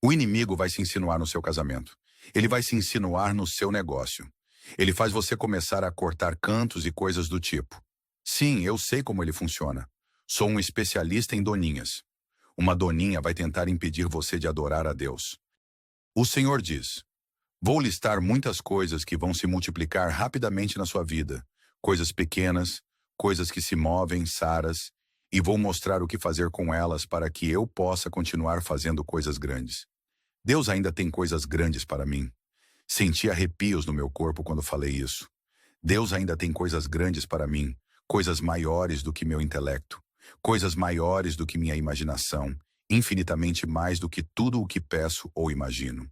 O inimigo vai se insinuar no seu casamento. Ele vai se insinuar no seu negócio. Ele faz você começar a cortar cantos e coisas do tipo. Sim, eu sei como ele funciona. Sou um especialista em doninhas. Uma doninha vai tentar impedir você de adorar a Deus. O Senhor diz: vou listar muitas coisas que vão se multiplicar rapidamente na sua vida. Coisas pequenas, coisas que se movem, saras, e vou mostrar o que fazer com elas para que eu possa continuar fazendo coisas grandes. Deus ainda tem coisas grandes para mim. Senti arrepios no meu corpo quando falei isso. Deus ainda tem coisas grandes para mim, coisas maiores do que meu intelecto, coisas maiores do que minha imaginação, infinitamente mais do que tudo o que peço ou imagino.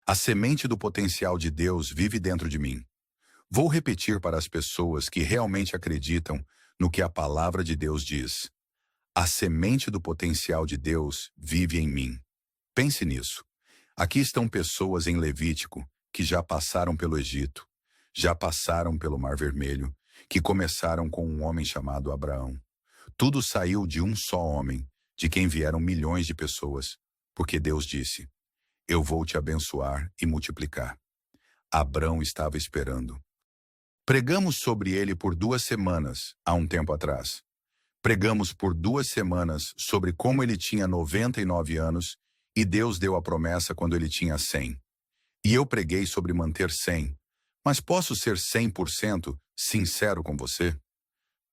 A semente do potencial de Deus vive dentro de mim. Vou repetir para as pessoas que realmente acreditam no que a palavra de Deus diz. A semente do potencial de Deus vive em mim. Pense nisso. Aqui estão pessoas em Levítico que já passaram pelo Egito, já passaram pelo Mar Vermelho, que começaram com um homem chamado Abraão. Tudo saiu de um só homem, de quem vieram milhões de pessoas, porque Deus disse: eu vou te abençoar e multiplicar. Abrão estava esperando. Pregamos sobre ele por 2 semanas, há um tempo atrás. Pregamos por 2 semanas sobre como ele tinha 99 anos e Deus deu a promessa quando ele tinha 100. E eu preguei sobre manter 100, mas posso ser 100% sincero com você?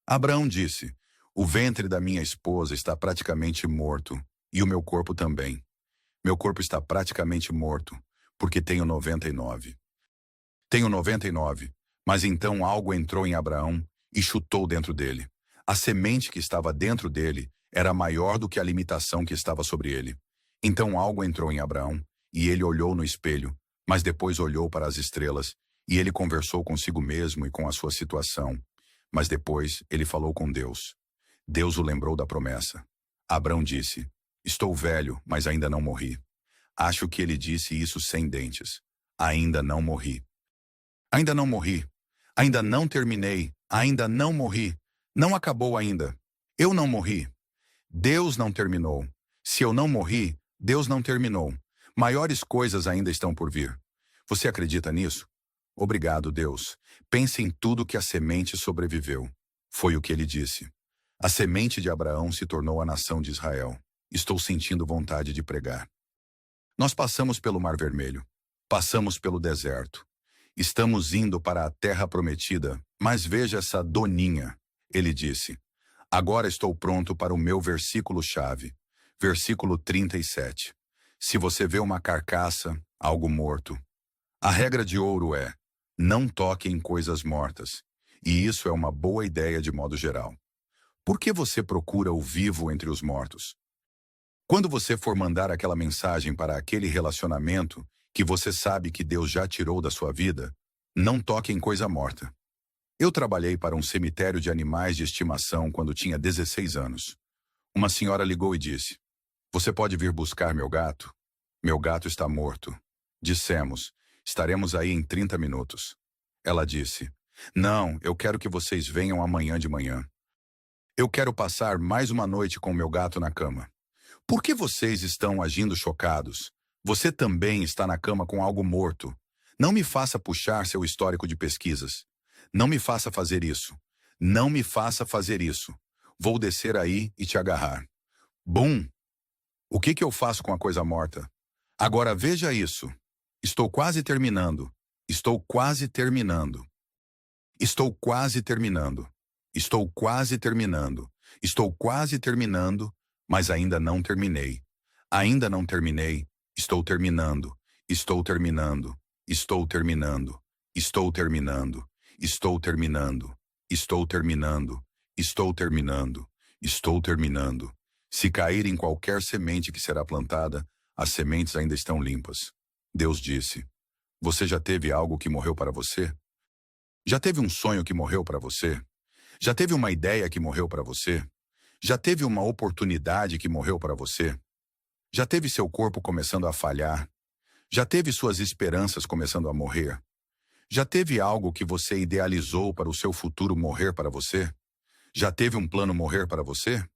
Abraão disse: o ventre da minha esposa está praticamente morto, e o meu corpo também. Meu corpo está praticamente morto, porque tenho 99. Tenho 99, mas então algo entrou em Abraão e chutou dentro dele. A semente que estava dentro dele era maior do que a limitação que estava sobre ele. Então algo entrou em Abraão, e ele olhou no espelho, mas depois olhou para as estrelas, e ele conversou consigo mesmo e com a sua situação. Mas depois ele falou com Deus. Deus o lembrou da promessa. Abraão disse: estou velho, mas ainda não morri. Acho que ele disse isso sem dentes. Ainda não morri. Ainda não morri. Ainda não terminei. Ainda não morri. Não acabou ainda. Eu não morri. Deus não terminou. Se eu não morri, Deus não terminou. Maiores coisas ainda estão por vir. Você acredita nisso? Obrigado, Deus. Pense em tudo que a semente sobreviveu. Foi o que ele disse. A semente de Abraão se tornou a nação de Israel. Estou sentindo vontade de pregar. Nós passamos pelo Mar Vermelho. Passamos pelo deserto. Estamos indo para a terra prometida, mas veja essa doninha. Ele disse: agora estou pronto para o meu versículo-chave. Versículo 37. Se você vê uma carcaça, algo morto. A regra de ouro é: não toque em coisas mortas. E isso é uma boa ideia de modo geral. Por que você procura o vivo entre os mortos? Quando você for mandar aquela mensagem para aquele relacionamento que você sabe que Deus já tirou da sua vida, não toque em coisa morta. Eu trabalhei para um cemitério de animais de estimação quando tinha 16 anos. Uma senhora ligou e disse: você pode vir buscar meu gato? Meu gato está morto. Dissemos: estaremos aí em 30 minutos. Ela disse: não, eu quero que vocês venham amanhã de manhã. Eu quero passar mais uma noite com meu gato na cama. Por que vocês estão agindo chocados? Você também está na cama com algo morto. Não me faça puxar seu histórico de pesquisas. Não me faça fazer isso. Não me faça fazer isso. Vou descer aí e te agarrar. Bum! O que eu faço com a coisa morta? Agora veja isso. Estou quase terminando. Estou quase terminando. Estou quase terminando. Estou quase terminando. Estou quase terminando, mas ainda não terminei. Ainda não terminei. Estou terminando. Estou terminando. Estou terminando. Estou terminando. Estou terminando. Estou terminando. Estou terminando. Estou terminando. Se cair em qualquer semente que será plantada, as sementes ainda estão limpas. Deus disse: você já teve algo que morreu para você? Já teve um sonho que morreu para você? Já teve uma ideia que morreu para você? Já teve uma oportunidade que morreu para você? Já teve seu corpo começando a falhar? Já teve suas esperanças começando a morrer? Já teve algo que você idealizou para o seu futuro morrer para você? Já teve um plano morrer para você?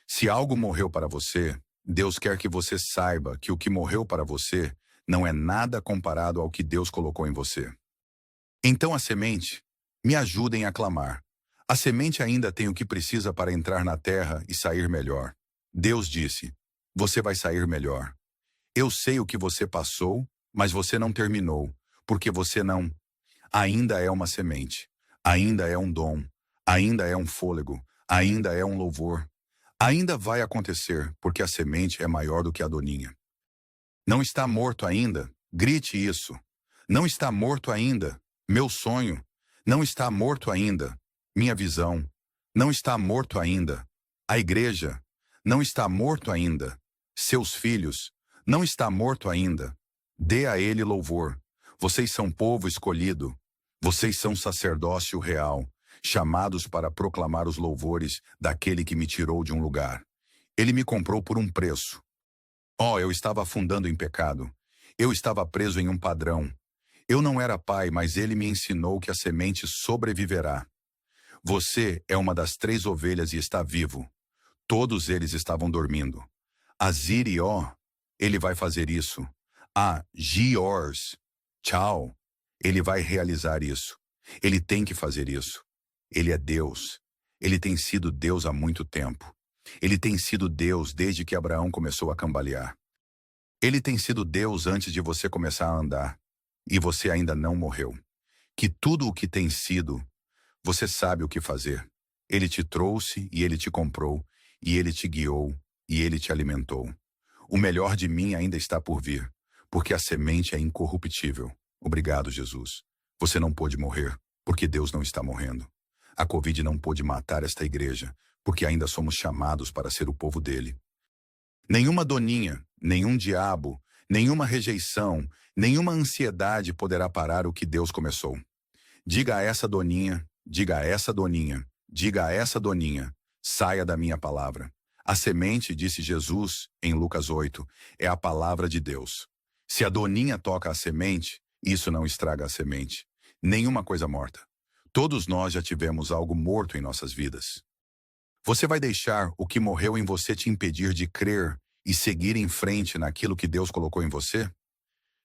Se algo morreu para você, Deus quer que você saiba que o que morreu para você não é nada comparado ao que Deus colocou em você. Então a semente, me ajudem a clamar. A semente ainda tem o que precisa para entrar na terra e sair melhor. Deus disse, você vai sair melhor. Eu sei o que você passou, mas você não terminou, porque você não. Ainda é uma semente, ainda é um dom, ainda é um fôlego, ainda é um louvor. Ainda vai acontecer, porque a semente é maior do que a doninha. Não está morto ainda? Grite isso. Não está morto ainda? Meu sonho. Não está morto ainda? Minha visão. Não está morto ainda? A igreja. Não está morto ainda? Seus filhos. Não está morto ainda? Dê a ele louvor. Vocês são povo escolhido. Vocês são sacerdócio real, chamados para proclamar os louvores daquele que me tirou de um lugar. Ele me comprou por um preço. Oh, eu estava afundando em pecado. Eu estava preso em um padrão. Eu não era pai, mas ele me ensinou que a semente sobreviverá. Você é uma das 3 ovelhas e está vivo. Todos eles estavam dormindo. Azir e Ó, ele vai fazer isso. Giors, tchau, ele vai realizar isso. Ele tem que fazer isso. Ele é Deus. Ele tem sido Deus há muito tempo. Ele tem sido Deus desde que Abraão começou a cambalear. Ele tem sido Deus antes de você começar a andar. E você ainda não morreu. Que tudo o que tem sido, você sabe o que fazer. Ele te trouxe e ele te comprou, e ele te guiou, e ele te alimentou. O melhor de mim ainda está por vir, porque a semente é incorruptível. Obrigado, Jesus. Você não pôde morrer, porque Deus não está morrendo. A Covid não pôde matar esta igreja, porque ainda somos chamados para ser o povo dele. Nenhuma doninha, nenhum diabo, nenhuma rejeição, nenhuma ansiedade poderá parar o que Deus começou. Diga a essa doninha, diga a essa doninha, diga a essa doninha, saia da minha palavra. A semente, disse Jesus, em Lucas 8, é a palavra de Deus. Se a doninha toca a semente, isso não estraga a semente. Nenhuma coisa morta. Todos nós já tivemos algo morto em nossas vidas. Você vai deixar o que morreu em você te impedir de crer e seguir em frente naquilo que Deus colocou em você?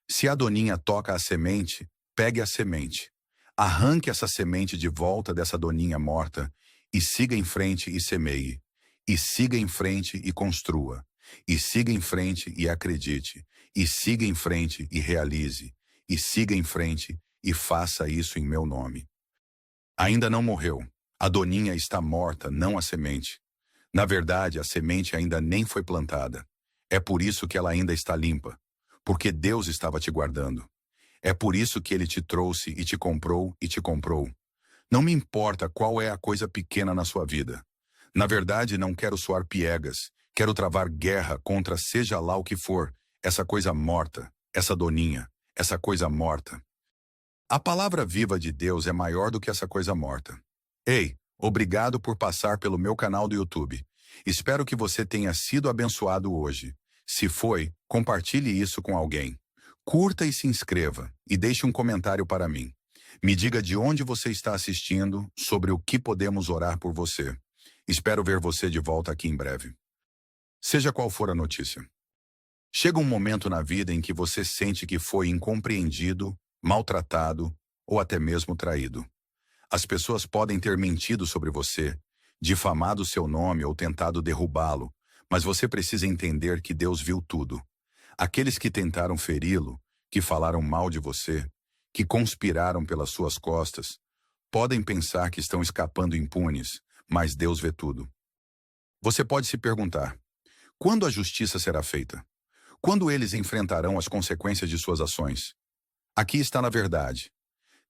Se a doninha toca a semente, pegue a semente. Arranque essa semente de volta dessa doninha morta e siga em frente e semeie. E siga em frente e construa. E siga em frente e acredite. E siga em frente e realize. E siga em frente e faça isso em meu nome. Ainda não morreu. A doninha está morta, não a semente. Na verdade, a semente ainda nem foi plantada. É por isso que ela ainda está limpa. Porque Deus estava te guardando. É por isso que Ele te trouxe e te comprou e te comprou. Não me importa qual é a coisa pequena na sua vida. Na verdade, não quero soar piegas. Quero travar guerra contra seja lá o que for, essa coisa morta, essa doninha, essa coisa morta. A palavra viva de Deus é maior do que essa coisa morta. Ei, obrigado por passar pelo meu canal do YouTube. Espero que você tenha sido abençoado hoje. Se foi, compartilhe isso com alguém. Curta e se inscreva, e deixe um comentário para mim. Me diga de onde você está assistindo, sobre o que podemos orar por você. Espero ver você de volta aqui em breve. Seja qual for a notícia. Chega um momento na vida em que você sente que foi incompreendido, maltratado ou até mesmo traído. As pessoas podem ter mentido sobre você, difamado seu nome ou tentado derrubá-lo, mas você precisa entender que Deus viu tudo. Aqueles que tentaram feri-lo, que falaram mal de você, que conspiraram pelas suas costas, podem pensar que estão escapando impunes, mas Deus vê tudo. Você pode se perguntar, quando a justiça será feita? Quando eles enfrentarão as consequências de suas ações? Aqui está na verdade.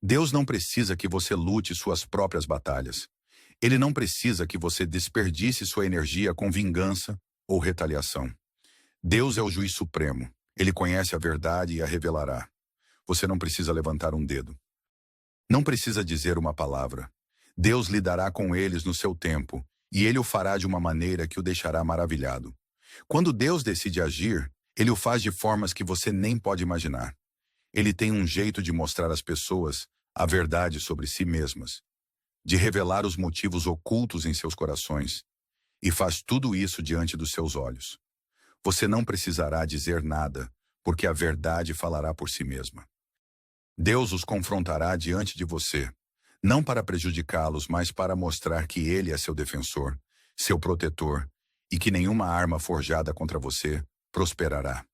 Deus não precisa que você lute suas próprias batalhas. Ele não precisa que você desperdice sua energia com vingança ou retaliação. Deus é o juiz supremo. Ele conhece a verdade e a revelará. Você não precisa levantar um dedo. Não precisa dizer uma palavra. Deus lidará com eles no seu tempo, e Ele o fará de uma maneira que o deixará maravilhado. Quando Deus decide agir, Ele o faz de formas que você nem pode imaginar. Ele tem um jeito de mostrar às pessoas a verdade sobre si mesmas, de revelar os motivos ocultos em seus corações, e faz tudo isso diante dos seus olhos. Você não precisará dizer nada, porque a verdade falará por si mesma. Deus os confrontará diante de você, não para prejudicá-los, mas para mostrar que Ele é seu defensor, seu protetor, e que nenhuma arma forjada contra você prosperará.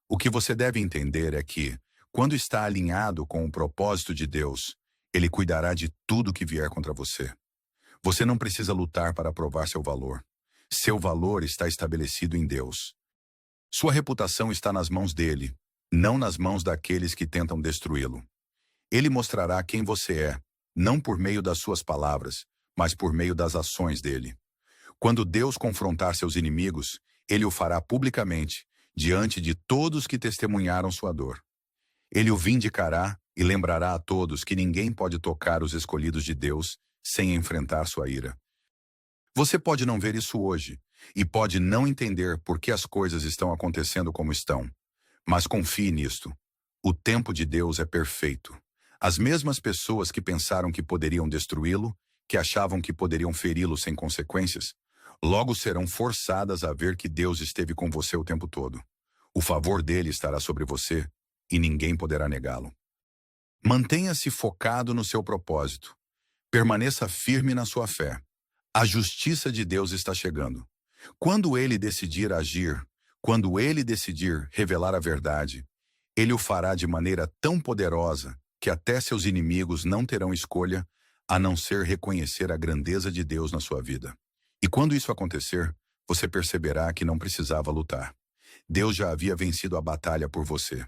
O que você deve entender é que, quando está alinhado com o propósito de Deus, Ele cuidará de tudo que vier contra você. Você não precisa lutar para provar seu valor. Seu valor está estabelecido em Deus. Sua reputação está nas mãos dele, não nas mãos daqueles que tentam destruí-lo. Ele mostrará quem você é, não por meio das suas palavras, mas por meio das ações dele. Quando Deus confrontar seus inimigos, ele o fará publicamente, diante de todos que testemunharam sua dor. Ele o vindicará e lembrará a todos que ninguém pode tocar os escolhidos de Deus sem enfrentar sua ira. Você pode não ver isso hoje, e pode não entender por que as coisas estão acontecendo como estão. Mas confie nisto. O tempo de Deus é perfeito. As mesmas pessoas que pensaram que poderiam destruí-lo, que achavam que poderiam feri-lo sem consequências, logo serão forçadas a ver que Deus esteve com você o tempo todo. O favor dele estará sobre você, e ninguém poderá negá-lo. Mantenha-se focado no seu propósito. Permaneça firme na sua fé. A justiça de Deus está chegando. Quando ele decidir agir, quando ele decidir revelar a verdade, ele o fará de maneira tão poderosa que até seus inimigos não terão escolha a não ser reconhecer a grandeza de Deus na sua vida. E quando isso acontecer, você perceberá que não precisava lutar. Deus já havia vencido a batalha por você.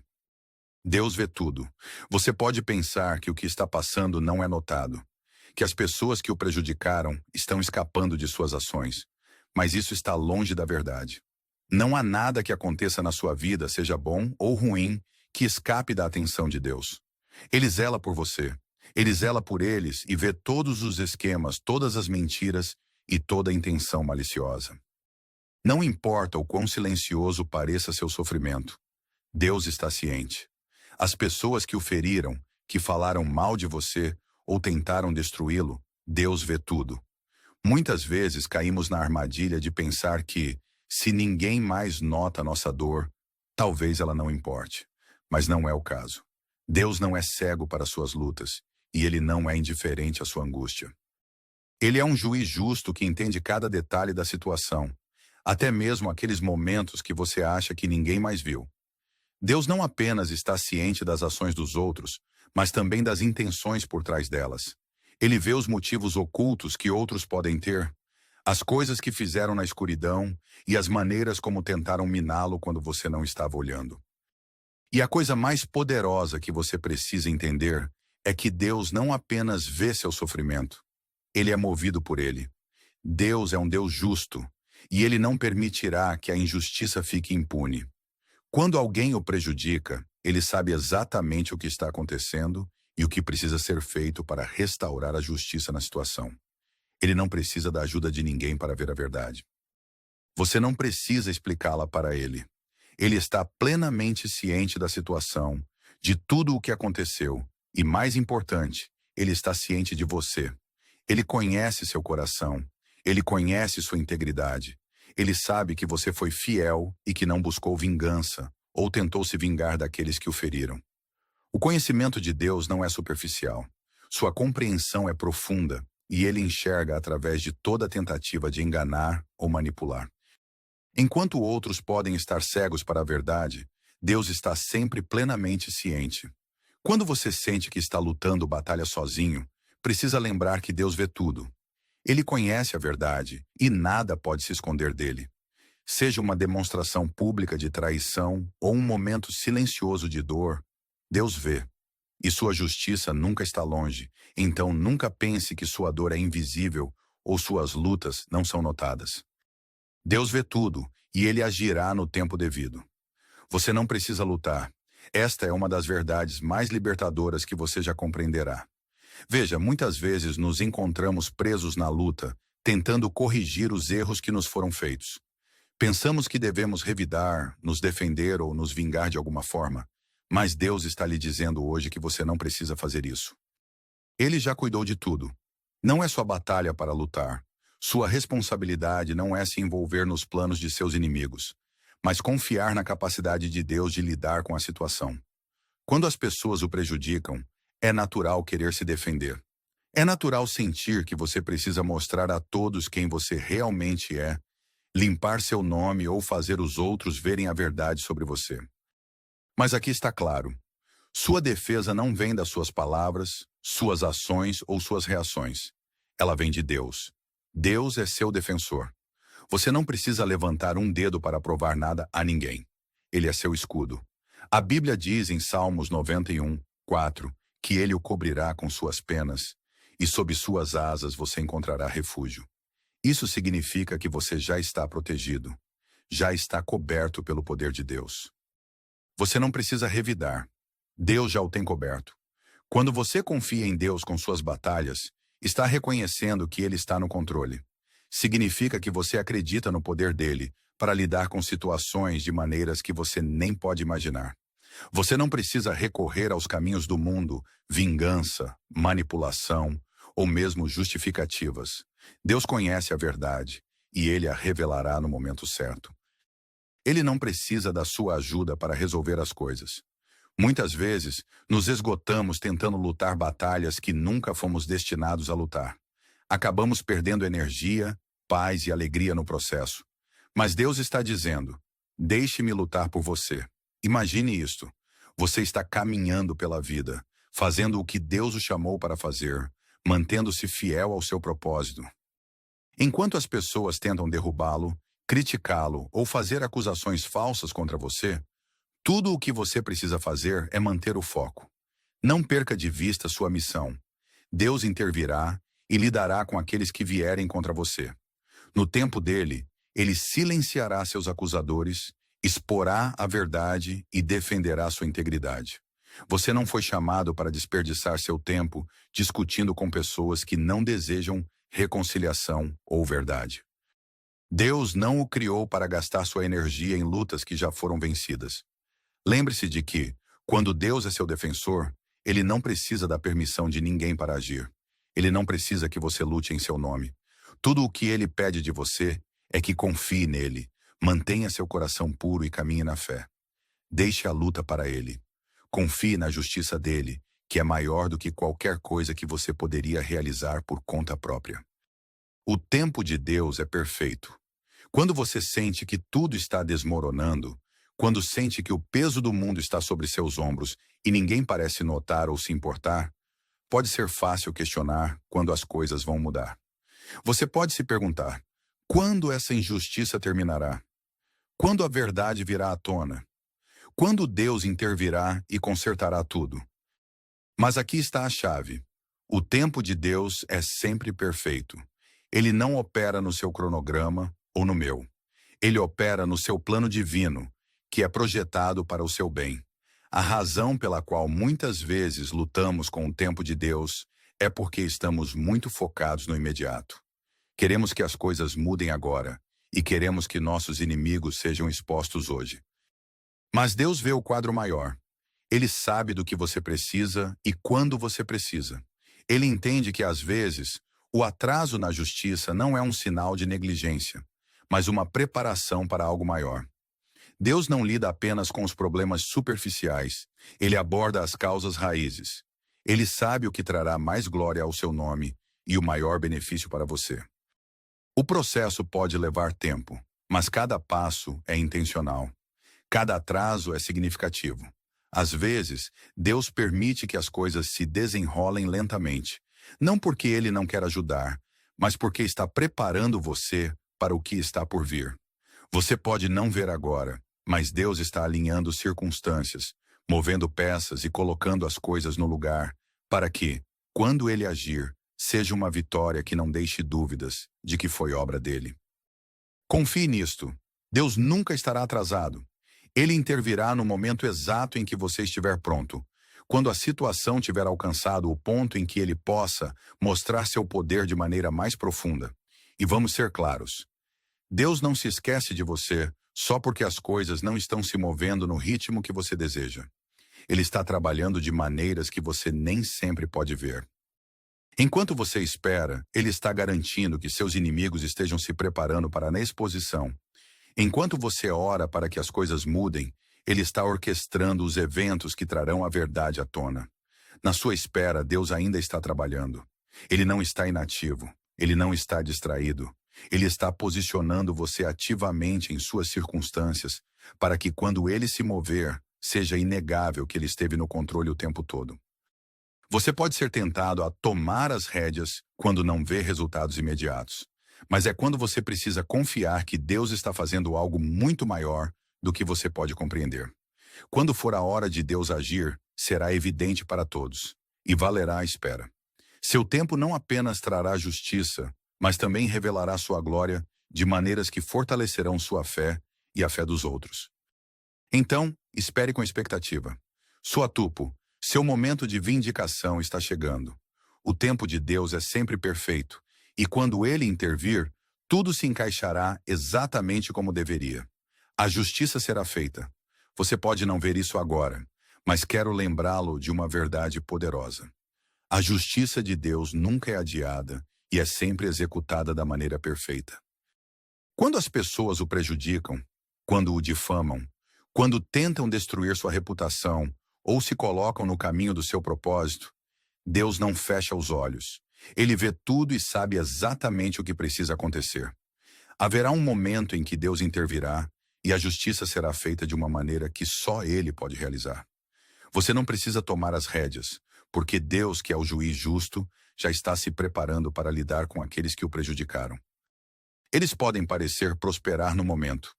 Deus vê tudo. Você pode pensar que o que está passando não é notado, que as pessoas que o prejudicaram estão escapando de suas ações, mas isso está longe da verdade. Não há nada que aconteça na sua vida, seja bom ou ruim, que escape da atenção de Deus. Ele zela por você. Ele zela por eles e vê todos os esquemas, todas as mentiras e toda a intenção maliciosa. Não importa o quão silencioso pareça seu sofrimento, Deus está ciente. As pessoas que o feriram, que falaram mal de você ou tentaram destruí-lo, Deus vê tudo. Muitas vezes caímos na armadilha de pensar que, se ninguém mais nota nossa dor, talvez ela não importe. Mas não é o caso. Deus não é cego para suas lutas, e Ele não é indiferente à sua angústia. Ele é um juiz justo que entende cada detalhe da situação, até mesmo aqueles momentos que você acha que ninguém mais viu. Deus não apenas está ciente das ações dos outros, mas também das intenções por trás delas. Ele vê os motivos ocultos que outros podem ter, as coisas que fizeram na escuridão e as maneiras como tentaram miná-lo quando você não estava olhando. E a coisa mais poderosa que você precisa entender é que Deus não apenas vê seu sofrimento, Ele é movido por ele. Deus é um Deus justo, e Ele não permitirá que a injustiça fique impune. Quando alguém o prejudica, Ele sabe exatamente o que está acontecendo e o que precisa ser feito para restaurar a justiça na situação. Ele não precisa da ajuda de ninguém para ver a verdade. Você não precisa explicá-la para ele. Ele está plenamente ciente da situação, de tudo o que aconteceu, e mais importante, ele está ciente de você. Ele conhece seu coração, ele conhece sua integridade. Ele sabe que você foi fiel e que não buscou vingança, ou tentou se vingar daqueles que o feriram. O conhecimento de Deus não é superficial. Sua compreensão é profunda, e ele enxerga através de toda tentativa de enganar ou manipular. Enquanto outros podem estar cegos para a verdade, Deus está sempre plenamente ciente. Quando você sente que está lutando batalha sozinho, precisa lembrar que Deus vê tudo. Ele conhece a verdade e nada pode se esconder dele. Seja uma demonstração pública de traição ou um momento silencioso de dor, Deus vê. E sua justiça nunca está longe, então nunca pense que sua dor é invisível ou suas lutas não são notadas. Deus vê tudo e Ele agirá no tempo devido. Você não precisa lutar. Esta é uma das verdades mais libertadoras que você já compreenderá. Veja, muitas vezes nos encontramos presos na luta, tentando corrigir os erros que nos foram feitos. Pensamos que devemos revidar, nos defender ou nos vingar de alguma forma, mas Deus está lhe dizendo hoje que você não precisa fazer isso. Ele já cuidou de tudo. Não é sua batalha para lutar. Sua responsabilidade não é se envolver nos planos de seus inimigos, mas confiar na capacidade de Deus de lidar com a situação. Quando as pessoas o prejudicam, é natural querer se defender. É natural sentir que você precisa mostrar a todos quem você realmente é, limpar seu nome ou fazer os outros verem a verdade sobre você. Mas aqui está claro: sua defesa não vem das suas palavras, suas ações ou suas reações. Ela vem de Deus. Deus é seu defensor. Você não precisa levantar um dedo para provar nada a ninguém. Ele é seu escudo. A Bíblia diz em Salmos 91, 4, que ele o cobrirá com suas penas, e sob suas asas você encontrará refúgio. Isso significa que você já está protegido, já está coberto pelo poder de Deus. Você não precisa revidar. Deus já o tem coberto. Quando você confia em Deus com suas batalhas, está reconhecendo que Ele está no controle. Significa que você acredita no poder dele para lidar com situações de maneiras que você nem pode imaginar. Você não precisa recorrer aos caminhos do mundo, vingança, manipulação ou mesmo justificativas. Deus conhece a verdade e Ele a revelará no momento certo. Ele não precisa da sua ajuda para resolver as coisas. Muitas vezes, nos esgotamos tentando lutar batalhas que nunca fomos destinados a lutar. Acabamos perdendo energia, paz e alegria no processo. Mas Deus está dizendo: deixe-me lutar por você. Imagine isto. Você está caminhando pela vida, fazendo o que Deus o chamou para fazer, mantendo-se fiel ao seu propósito. Enquanto as pessoas tentam derrubá-lo, criticá-lo ou fazer acusações falsas contra você, tudo o que você precisa fazer é manter o foco. Não perca de vista sua missão. Deus intervirá e lidará com aqueles que vierem contra você. No tempo dele, ele silenciará seus acusadores, exporá a verdade e defenderá sua integridade. Você não foi chamado para desperdiçar seu tempo discutindo com pessoas que não desejam reconciliação ou verdade. Deus não o criou para gastar sua energia em lutas que já foram vencidas. Lembre-se de que, quando Deus é seu defensor, ele não precisa da permissão de ninguém para agir. Ele não precisa que você lute em seu nome. Tudo o que ele pede de você é que confie nele, mantenha seu coração puro e caminhe na fé. Deixe a luta para ele. Confie na justiça dele, que é maior do que qualquer coisa que você poderia realizar por conta própria. O tempo de Deus é perfeito. Quando você sente que tudo está desmoronando, quando sente que o peso do mundo está sobre seus ombros e ninguém parece notar ou se importar, pode ser fácil questionar quando as coisas vão mudar. Você pode se perguntar: quando essa injustiça terminará? Quando a verdade virá à tona? Quando Deus intervirá e consertará tudo? Mas aqui está a chave. O tempo de Deus é sempre perfeito. Ele não opera no seu cronograma ou no meu. Ele opera no seu plano divino, que é projetado para o seu bem. A razão pela qual muitas vezes lutamos com o tempo de Deus é porque estamos muito focados no imediato. Queremos que as coisas mudem agora e queremos que nossos inimigos sejam expostos hoje. Mas Deus vê o quadro maior. Ele sabe do que você precisa e quando você precisa. Ele entende que, às vezes, o atraso na justiça não é um sinal de negligência, mas uma preparação para algo maior. Deus não lida apenas com os problemas superficiais. Ele aborda as causas raízes. Ele sabe o que trará mais glória ao seu nome e o maior benefício para você. O processo pode levar tempo, mas cada passo é intencional. Cada atraso é significativo. Às vezes, Deus permite que as coisas se desenrolem lentamente, não porque Ele não quer ajudar, mas porque está preparando você para o que está por vir. Você pode não ver agora, mas Deus está alinhando circunstâncias, movendo peças e colocando as coisas no lugar, para que, quando Ele agir, seja uma vitória que não deixe dúvidas de que foi obra dele. Confie nisto. Deus nunca estará atrasado. Ele intervirá no momento exato em que você estiver pronto, quando a situação tiver alcançado o ponto em que ele possa mostrar seu poder de maneira mais profunda. E vamos ser claros: Deus não se esquece de você só porque as coisas não estão se movendo no ritmo que você deseja. Ele está trabalhando de maneiras que você nem sempre pode ver. Enquanto você espera, ele está garantindo que seus inimigos estejam se preparando para a exposição. Enquanto você ora para que as coisas mudem, Ele está orquestrando os eventos que trarão a verdade à tona. Na sua espera, Deus ainda está trabalhando. Ele não está inativo. Ele não está distraído. Ele está posicionando você ativamente em suas circunstâncias para que, quando Ele se mover, seja inegável que Ele esteve no controle o tempo todo. Você pode ser tentado a tomar as rédeas quando não vê resultados imediatos. Mas é quando você precisa confiar que Deus está fazendo algo muito maior do que você pode compreender. Quando for a hora de Deus agir, será evidente para todos, e valerá a espera. Seu tempo não apenas trará justiça, mas também revelará sua glória de maneiras que fortalecerão sua fé e a fé dos outros. Então, espere com expectativa. Suatupo, seu momento de vindicação está chegando. O tempo de Deus é sempre perfeito, e quando Ele intervir, tudo se encaixará exatamente como deveria. A justiça será feita. Você pode não ver isso agora, mas quero lembrá-lo de uma verdade poderosa. A justiça de Deus nunca é adiada e é sempre executada da maneira perfeita. Quando as pessoas o prejudicam, quando o difamam, quando tentam destruir sua reputação ou se colocam no caminho do seu propósito, Deus não fecha os olhos. Ele vê tudo e sabe exatamente o que precisa acontecer. Haverá um momento em que Deus intervirá e a justiça será feita de uma maneira que só Ele pode realizar. Você não precisa tomar as rédeas, porque Deus, que é o juiz justo, já está se preparando para lidar com aqueles que o prejudicaram. Eles podem parecer prosperar no momento,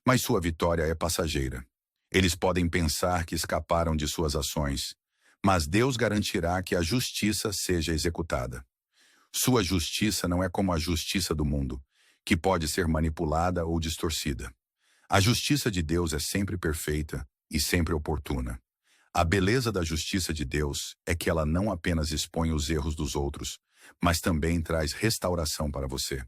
mas sua vitória é passageira. Eles podem pensar que escaparam de suas ações, mas Deus garantirá que a justiça seja executada. Sua justiça não é como a justiça do mundo, que pode ser manipulada ou distorcida. A justiça de Deus é sempre perfeita e sempre oportuna. A beleza da justiça de Deus é que ela não apenas expõe os erros dos outros, mas também traz restauração para você.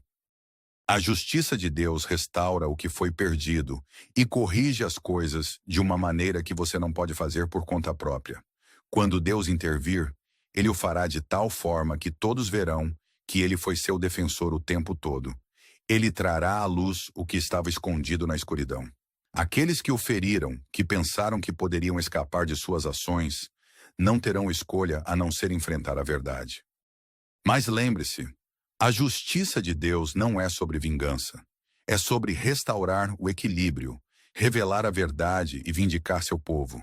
A justiça de Deus restaura o que foi perdido e corrige as coisas de uma maneira que você não pode fazer por conta própria. Quando Deus intervir, Ele o fará de tal forma que todos verão que Ele foi seu defensor o tempo todo. Ele trará à luz o que estava escondido na escuridão. Aqueles que o feriram, que pensaram que poderiam escapar de suas ações, não terão escolha a não ser enfrentar a verdade. Mas lembre-se, a justiça de Deus não é sobre vingança. É sobre restaurar o equilíbrio, revelar a verdade e vindicar seu povo.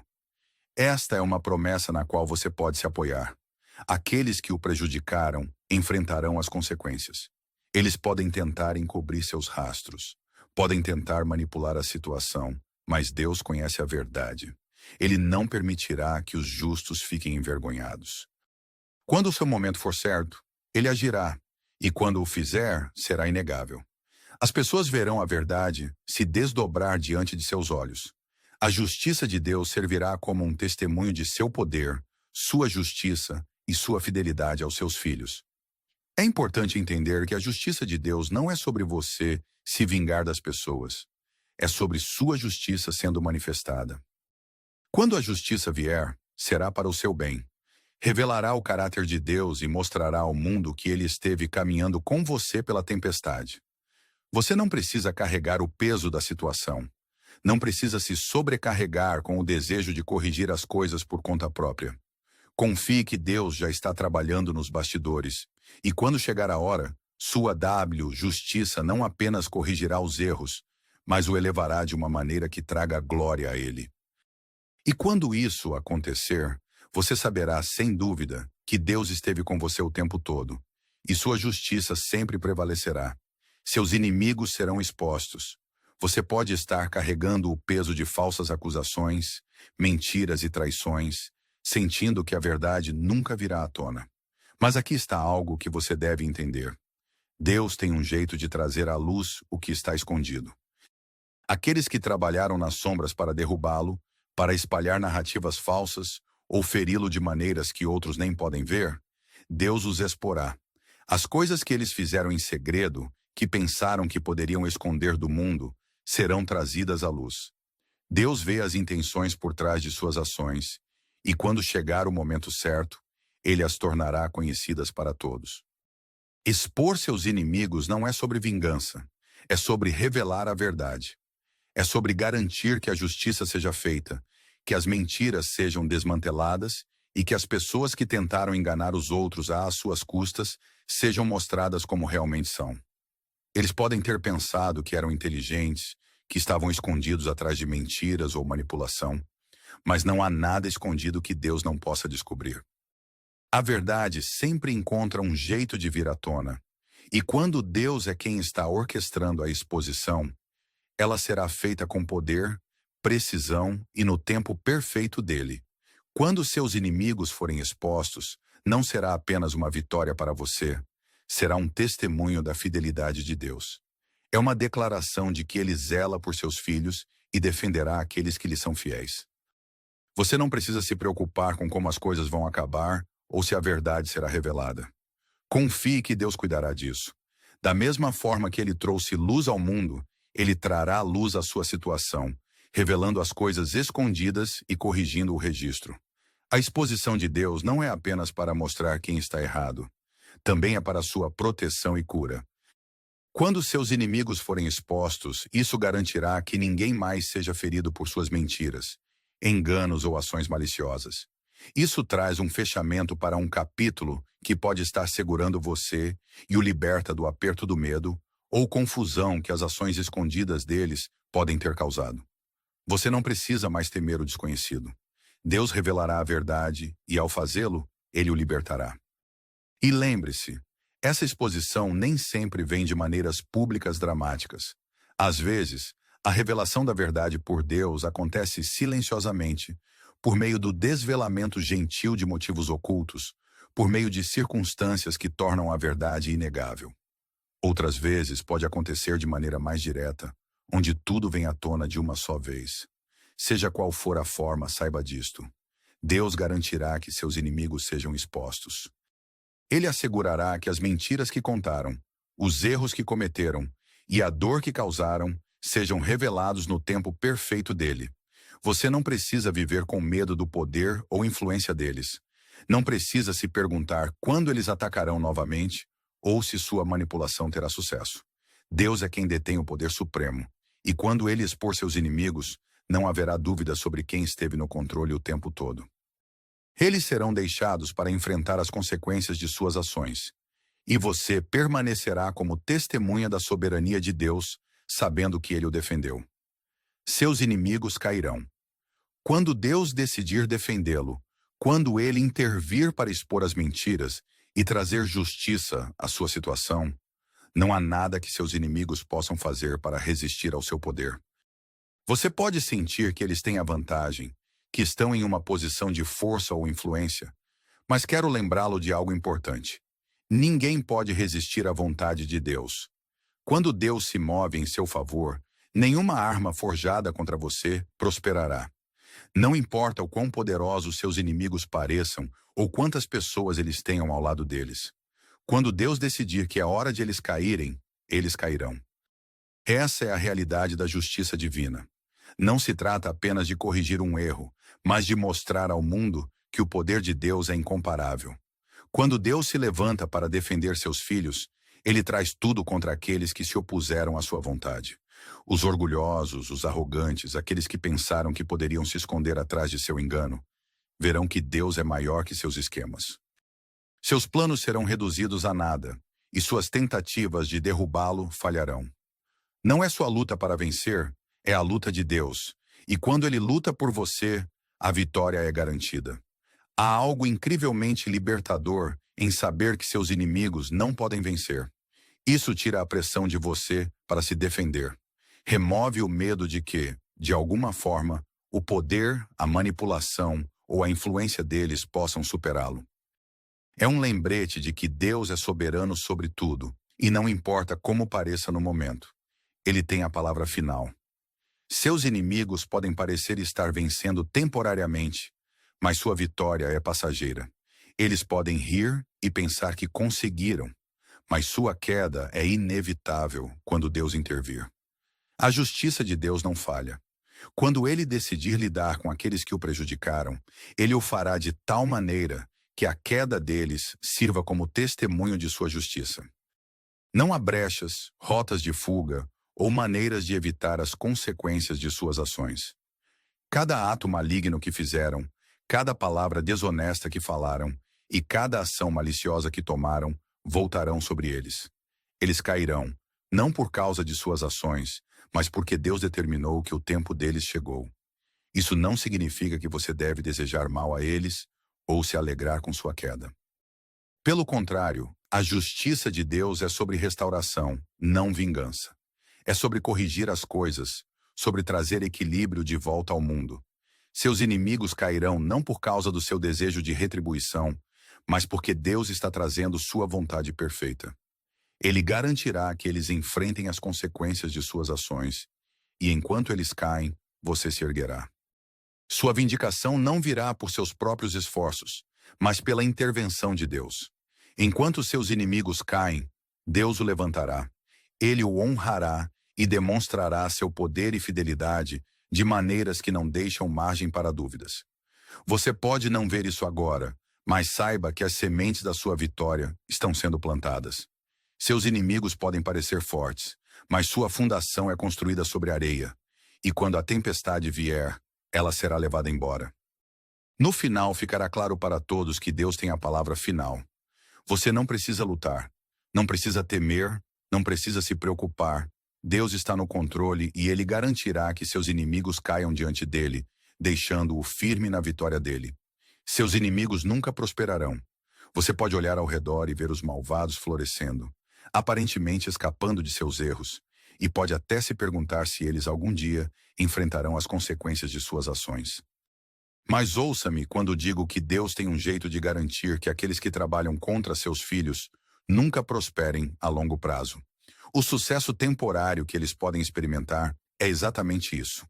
Esta é uma promessa na qual você pode se apoiar. Aqueles que o prejudicaram enfrentarão as consequências. Eles podem tentar encobrir seus rastros, podem tentar manipular a situação, mas Deus conhece a verdade. Ele não permitirá que os justos fiquem envergonhados. Quando o seu momento for certo, Ele agirá, e quando o fizer, será inegável. As pessoas verão a verdade se desdobrar diante de seus olhos. A justiça de Deus servirá como um testemunho de seu poder, sua justiça e sua fidelidade aos seus filhos. É importante entender que a justiça de Deus não é sobre você se vingar das pessoas. É sobre sua justiça sendo manifestada. Quando a justiça vier, será para o seu bem. Revelará o caráter de Deus e mostrará ao mundo que Ele esteve caminhando com você pela tempestade. Você não precisa carregar o peso da situação. Não precisa se sobrecarregar com o desejo de corrigir as coisas por conta própria. Confie que Deus já está trabalhando nos bastidores, e quando chegar a hora, sua justiça não apenas corrigirá os erros, mas o elevará de uma maneira que traga glória a Ele. E quando isso acontecer, você saberá, sem dúvida, que Deus esteve com você o tempo todo, e sua justiça sempre prevalecerá. Seus inimigos serão expostos. Você pode estar carregando o peso de falsas acusações, mentiras e traições, sentindo que a verdade nunca virá à tona. Mas aqui está algo que você deve entender. Deus tem um jeito de trazer à luz o que está escondido. Aqueles que trabalharam nas sombras para derrubá-lo, para espalhar narrativas falsas ou feri-lo de maneiras que outros nem podem ver, Deus os exporá. As coisas que eles fizeram em segredo, que pensaram que poderiam esconder do mundo, serão trazidas à luz. Deus vê as intenções por trás de suas ações, e quando chegar o momento certo, Ele as tornará conhecidas para todos. Expor seus inimigos não é sobre vingança, é sobre revelar a verdade. É sobre garantir que a justiça seja feita, que as mentiras sejam desmanteladas e que as pessoas que tentaram enganar os outros às suas custas sejam mostradas como realmente são. Eles podem ter pensado que eram inteligentes, que estavam escondidos atrás de mentiras ou manipulação, mas não há nada escondido que Deus não possa descobrir. A verdade sempre encontra um jeito de vir à tona, e quando Deus é quem está orquestrando a exposição, ela será feita com poder, precisão e no tempo perfeito dele. Quando seus inimigos forem expostos, não será apenas uma vitória para você, será um testemunho da fidelidade de Deus. É uma declaração de que ele zela por seus filhos e defenderá aqueles que lhe são fiéis. Você não precisa se preocupar com como as coisas vão acabar ou se a verdade será revelada. Confie que Deus cuidará disso. Da mesma forma que ele trouxe luz ao mundo, ele trará luz à sua situação, revelando as coisas escondidas e corrigindo o registro. A exposição de Deus não é apenas para mostrar quem está errado, também é para sua proteção e cura. Quando seus inimigos forem expostos, isso garantirá que ninguém mais seja ferido por suas mentiras, enganos ou ações maliciosas. Isso traz um fechamento para um capítulo que pode estar segurando você e o liberta do aperto do medo ou confusão que as ações escondidas deles podem ter causado. Você não precisa mais temer o desconhecido. Deus revelará a verdade e, ao fazê-lo, ele o libertará. E lembre-se, essa exposição nem sempre vem de maneiras públicas dramáticas. Às vezes, a revelação da verdade por Deus acontece silenciosamente, por meio do desvelamento gentil de motivos ocultos, por meio de circunstâncias que tornam a verdade inegável. Outras vezes pode acontecer de maneira mais direta, onde tudo vem à tona de uma só vez. Seja qual for a forma, saiba disto. Deus garantirá que seus inimigos sejam expostos. Ele assegurará que as mentiras que contaram, os erros que cometeram e a dor que causaram sejam revelados no tempo perfeito dele. Você não precisa viver com medo do poder ou influência deles. Não precisa se perguntar quando eles atacarão novamente ou se sua manipulação terá sucesso. Deus é quem detém o poder supremo, e quando ele expor seus inimigos, não haverá dúvida sobre quem esteve no controle o tempo todo. Eles serão deixados para enfrentar as consequências de suas ações, e você permanecerá como testemunha da soberania de Deus, sabendo que ele o defendeu. Seus inimigos cairão. Quando Deus decidir defendê-lo, quando ele intervir para expor as mentiras e trazer justiça à sua situação, não há nada que seus inimigos possam fazer para resistir ao seu poder. Você pode sentir que eles têm a vantagem, que estão em uma posição de força ou influência, mas quero lembrá-lo de algo importante. Ninguém pode resistir à vontade de Deus. Quando Deus se move em seu favor, nenhuma arma forjada contra você prosperará. Não importa o quão poderosos seus inimigos pareçam ou quantas pessoas eles tenham ao lado deles. Quando Deus decidir que é hora de eles caírem, eles cairão. Essa é a realidade da justiça divina. Não se trata apenas de corrigir um erro, mas de mostrar ao mundo que o poder de Deus é incomparável. Quando Deus se levanta para defender seus filhos, ele traz tudo contra aqueles que se opuseram à sua vontade. Os orgulhosos, os arrogantes, aqueles que pensaram que poderiam se esconder atrás de seu engano, verão que Deus é maior que seus esquemas. Seus planos serão reduzidos a nada, e suas tentativas de derrubá-lo falharão. Não é sua luta para vencer, é a luta de Deus, e quando ele luta por você, a vitória é garantida. Há algo incrivelmente libertador em saber que seus inimigos não podem vencer. Isso tira a pressão de você para se defender. Remove o medo de que, de alguma forma, o poder, a manipulação ou a influência deles possam superá-lo. É um lembrete de que Deus é soberano sobre tudo, e não importa como pareça no momento. Ele tem a palavra final. Seus inimigos podem parecer estar vencendo temporariamente, mas sua vitória é passageira. Eles podem rir e pensar que conseguiram, mas sua queda é inevitável quando Deus intervir. A justiça de Deus não falha. Quando ele decidir lidar com aqueles que o prejudicaram, ele o fará de tal maneira que a queda deles sirva como testemunho de sua justiça. Não há brechas, rotas de fuga ou maneiras de evitar as consequências de suas ações. Cada ato maligno que fizeram, cada palavra desonesta que falaram e cada ação maliciosa que tomaram voltarão sobre eles. Eles cairão, não por causa de suas ações, mas porque Deus determinou que o tempo deles chegou. Isso não significa que você deve desejar mal a eles ou se alegrar com sua queda. Pelo contrário, a justiça de Deus é sobre restauração, não vingança. É sobre corrigir as coisas, sobre trazer equilíbrio de volta ao mundo. Seus inimigos cairão não por causa do seu desejo de retribuição, mas porque Deus está trazendo sua vontade perfeita. Ele garantirá que eles enfrentem as consequências de suas ações, e enquanto eles caem, você se erguerá. Sua vindicação não virá por seus próprios esforços, mas pela intervenção de Deus. Enquanto seus inimigos caem, Deus o levantará. Ele o honrará e demonstrará seu poder e fidelidade de maneiras que não deixam margem para dúvidas. Você pode não ver isso agora, mas saiba que as sementes da sua vitória estão sendo plantadas. Seus inimigos podem parecer fortes, mas sua fundação é construída sobre areia, e quando a tempestade vier, ela será levada embora. No final, ficará claro para todos que Deus tem a palavra final. Você não precisa lutar, não precisa temer, não precisa se preocupar. Deus está no controle e Ele garantirá que seus inimigos caiam diante dele, deixando-o firme na vitória dele. Seus inimigos nunca prosperarão. Você pode olhar ao redor e ver os malvados florescendo, aparentemente escapando de seus erros, e pode até se perguntar se eles algum dia enfrentarão as consequências de suas ações. Mas ouça-me quando digo que Deus tem um jeito de garantir que aqueles que trabalham contra seus filhos nunca prosperem a longo prazo. O sucesso temporário que eles podem experimentar é exatamente isso: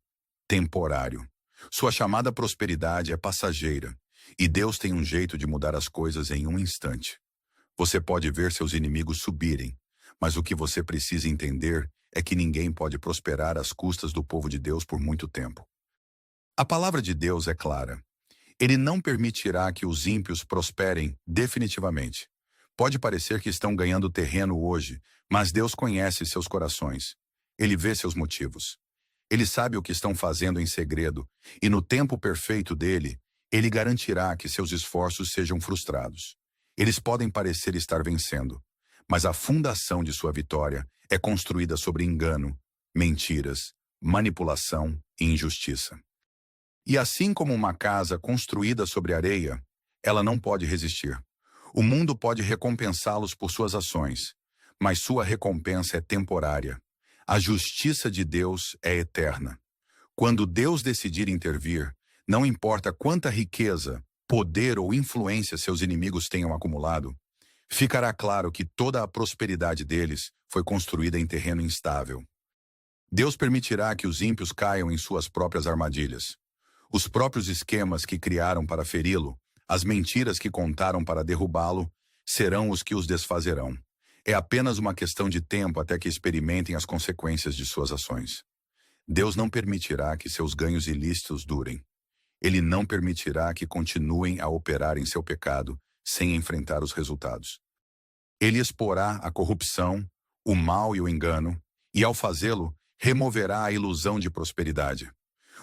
temporário. Sua chamada prosperidade é passageira, e Deus tem um jeito de mudar as coisas em um instante. Você pode ver seus inimigos subirem, mas o que você precisa entender é que ninguém pode prosperar às custas do povo de Deus por muito tempo. A palavra de Deus é clara. Ele não permitirá que os ímpios prosperem definitivamente. Pode parecer que estão ganhando terreno hoje, mas Deus conhece seus corações. Ele vê seus motivos. Ele sabe o que estão fazendo em segredo, e no tempo perfeito dele, ele garantirá que seus esforços sejam frustrados. Eles podem parecer estar vencendo, mas a fundação de sua vitória é construída sobre engano, mentiras, manipulação e injustiça. E assim como uma casa construída sobre areia, ela não pode resistir. O mundo pode recompensá-los por suas ações, mas sua recompensa é temporária. A justiça de Deus é eterna. Quando Deus decidir intervir, não importa quanta riqueza, poder ou influência seus inimigos tenham acumulado, ficará claro que toda a prosperidade deles foi construída em terreno instável. Deus permitirá que os ímpios caiam em suas próprias armadilhas. Os próprios esquemas que criaram para feri-lo, as mentiras que contaram para derrubá-lo, serão os que os desfazerão. É apenas uma questão de tempo até que experimentem as consequências de suas ações. Deus não permitirá que seus ganhos ilícitos durem. Ele não permitirá que continuem a operar em seu pecado sem enfrentar os resultados. Ele exporá a corrupção, o mal e o engano, e ao fazê-lo, removerá a ilusão de prosperidade.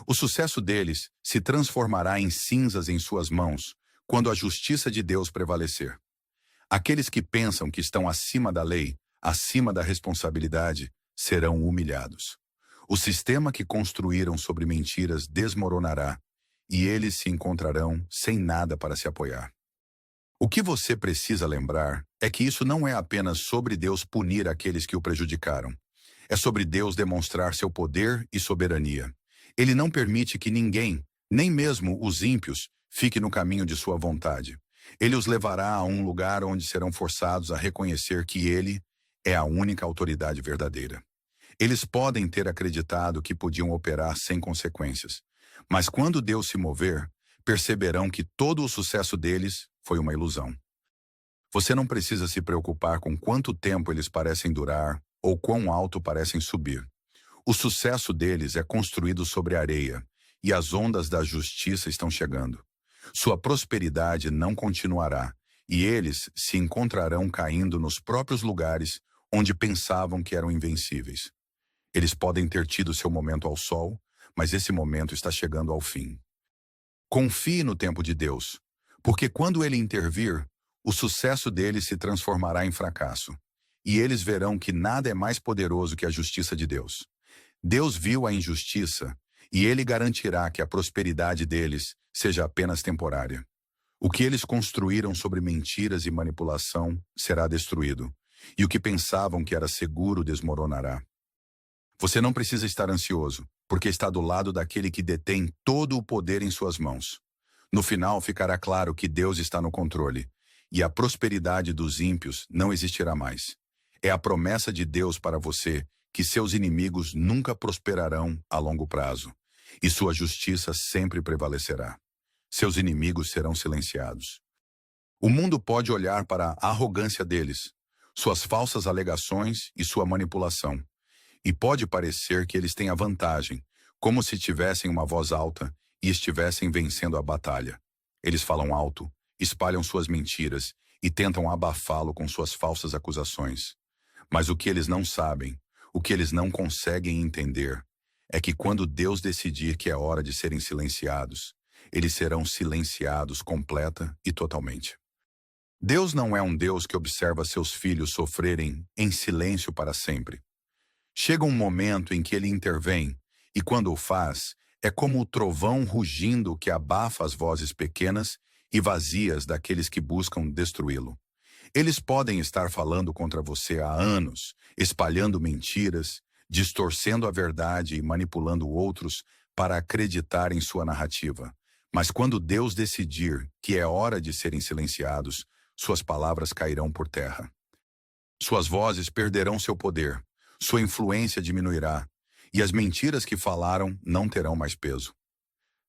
O sucesso deles se transformará em cinzas em suas mãos quando a justiça de Deus prevalecer. Aqueles que pensam que estão acima da lei, acima da responsabilidade, serão humilhados. O sistema que construíram sobre mentiras desmoronará, e eles se encontrarão sem nada para se apoiar. O que você precisa lembrar é que isso não é apenas sobre Deus punir aqueles que o prejudicaram. É sobre Deus demonstrar seu poder e soberania. Ele não permite que ninguém, nem mesmo os ímpios, fique no caminho de sua vontade. Ele os levará a um lugar onde serão forçados a reconhecer que ele é a única autoridade verdadeira. Eles podem ter acreditado que podiam operar sem consequências, mas quando Deus se mover, perceberão que todo o sucesso deles foi uma ilusão. Você não precisa se preocupar com quanto tempo eles parecem durar ou quão alto parecem subir. O sucesso deles é construído sobre areia, e as ondas da justiça estão chegando. Sua prosperidade não continuará, e eles se encontrarão caindo nos próprios lugares onde pensavam que eram invencíveis. Eles podem ter tido seu momento ao sol, mas esse momento está chegando ao fim. Confie no tempo de Deus, porque quando ele intervir, o sucesso deles se transformará em fracasso, e eles verão que nada é mais poderoso que a justiça de Deus. Deus viu a injustiça, e ele garantirá que a prosperidade deles seja apenas temporária. O que eles construíram sobre mentiras e manipulação será destruído, e o que pensavam que era seguro desmoronará. Você não precisa estar ansioso, porque está do lado daquele que detém todo o poder em suas mãos. No final ficará claro que Deus está no controle, e a prosperidade dos ímpios não existirá mais. É a promessa de Deus para você que seus inimigos nunca prosperarão a longo prazo, e sua justiça sempre prevalecerá. Seus inimigos serão silenciados. O mundo pode olhar para a arrogância deles, suas falsas alegações e sua manipulação, e pode parecer que eles têm a vantagem, como se tivessem uma voz alta e estivessem vencendo a batalha. Eles falam alto, espalham suas mentiras e tentam abafá-lo com suas falsas acusações. Mas o que eles não sabem, o que eles não conseguem entender, é que quando Deus decidir que é hora de serem silenciados, eles serão silenciados completa e totalmente. Deus não é um Deus que observa seus filhos sofrerem em silêncio para sempre. Chega um momento em que ele intervém, e quando o faz, é como o trovão rugindo que abafa as vozes pequenas e vazias daqueles que buscam destruí-lo. Eles podem estar falando contra você há anos, espalhando mentiras, distorcendo a verdade e manipulando outros para acreditar em sua narrativa. Mas quando Deus decidir que é hora de serem silenciados, suas palavras cairão por terra. Suas vozes perderão seu poder, sua influência diminuirá, e as mentiras que falaram não terão mais peso.